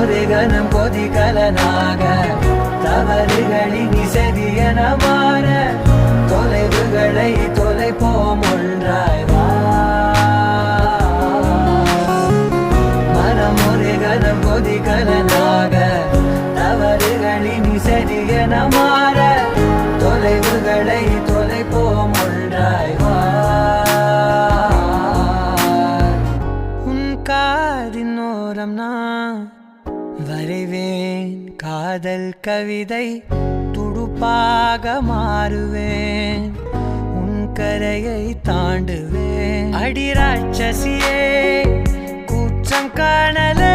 ஒரு கணம் கொதிகலனாக தவறுகளின் இசதியன மாற தொலைவுகளை தொலைப்போம் ஒன்றாய் வா. மனம் ஒரு கணம் கொதிகலனாக தவறுகளின் இசதியன மாற தொலைவுகளை தொலைப்போம் ஒன்றாய் வா. உன் காதின் ஓரம் நான் வரைவேன் காதல் கவிதை, துடுப்பாக மாறுவேன், உன் கரையை தாண்டுவேன். அடி ராட்சசியே குற்றம் காணலே